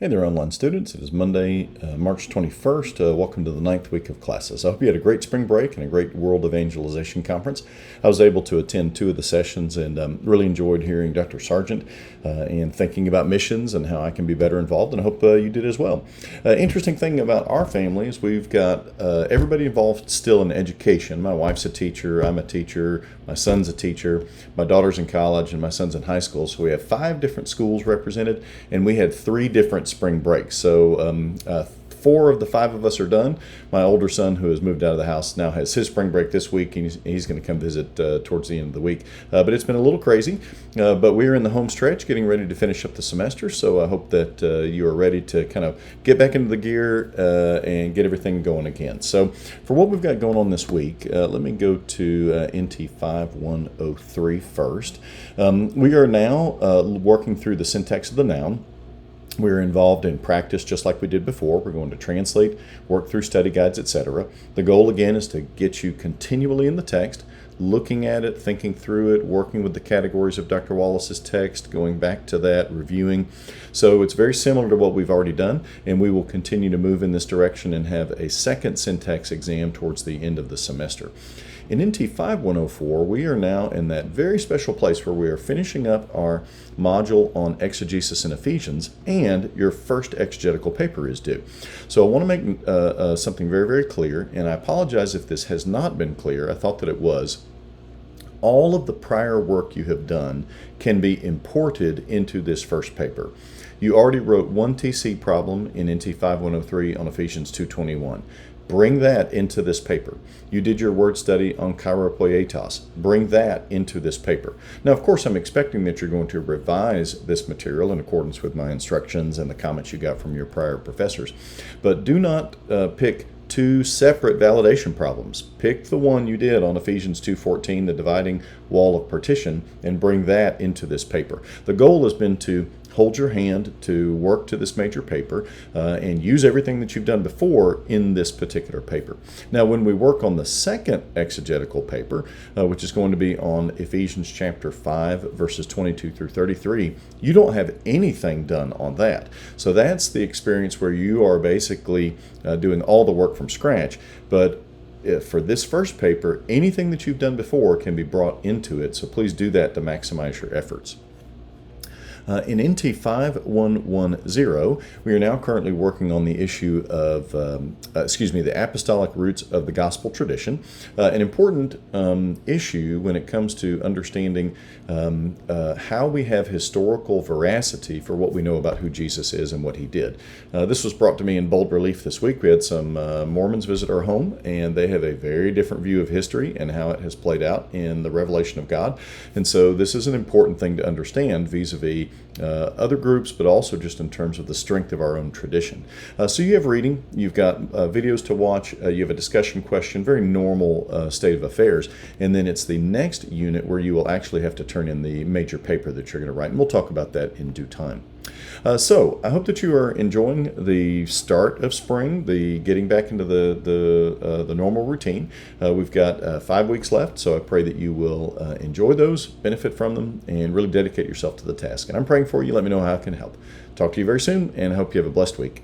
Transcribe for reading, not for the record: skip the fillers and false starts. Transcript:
Hey there, online students. It is Monday, March 21st. Welcome to the ninth week of classes. I hope you had a great spring break and a great World Evangelization Conference. I was able to attend two of the sessions and really enjoyed hearing Dr. Sargent and thinking about missions and how I can be better involved, and I hope you did as well. Interesting thing about our family is we've got everybody involved still in education. My wife's a teacher, I'm a teacher, my son's a teacher, my daughter's in college, and my son's in high school. So we have 5 different schools represented, and we had 3 different spring breaks. So 4 of the 5 of us are done. My older son, who has moved out of the house, now has his spring break this week, and he's going to come visit towards the end of the week. But it's been a little crazy, but we're in the home stretch getting ready to finish up the semester. So I hope that you are ready to kind of get back into the gear and get everything going again. So for what we've got going on this week, let me go to NT 5103 first. We are now working through the syntax of the noun. We're involved in practice just like we did before. We're going to translate, work through study guides, etc. The goal again is to get you continually in the text, looking at it, thinking through it, working with the categories of Dr. Wallace's text, going back to that, reviewing. So it's very similar to what we've already done, and we will continue to move in this direction and have a second syntax exam towards the end of the semester. In NT 5104, we are now in that very special place where we are finishing up our module on exegesis in Ephesians, and your first exegetical paper is due. So I want to make something very, very clear, and I apologize if this has not been clear. I thought that it was. All of the prior work you have done can be imported into this first paper. You already wrote one TC problem in NT 5103 on Ephesians 2:21. Bring that into this paper. You did your word study on chiropoietas. Bring that into this paper. Now, of course, I'm expecting that you're going to revise this material in accordance with my instructions and the comments you got from your prior professors. But do not pick 2 separate validation problems. Pick the one you did on Ephesians 2:14, the dividing wall of partition, and bring that into this paper. The goal has been to hold your hand to work to this major paper and use everything that you've done before in this particular paper. Now, when we work on the second exegetical paper, which is going to be on Ephesians chapter 5, verses 22 through 33, you don't have anything done on that. So that's the experience where you are basically doing all the work from scratch. But for this first paper, anything that you've done before can be brought into it. So please do that to maximize your efforts. In NT 5110, we are now currently working on the issue of, the apostolic roots of the gospel tradition, an important issue when it comes to understanding how we have historical veracity for what we know about who Jesus is and what he did. This was brought to me in bold relief this week. We had some Mormons visit our home, and they have a very different view of history and how it has played out in the revelation of God. And so this is an important thing to understand vis-a-vis other groups, but also just in terms of the strength of our own tradition. So you have reading, you've got videos to watch, you have a discussion question, very normal state of affairs, and then it's the next unit where you will actually have to turn in the major paper that you're going to write, and we'll talk about that in due time. So I hope that you are enjoying the start of spring, the getting back into the normal routine. We've got 5 weeks left, so I pray that you will enjoy those, benefit from them, and really dedicate yourself to the task. And I'm praying for you. Let me know how I can help. Talk to you very soon, and I hope you have a blessed week.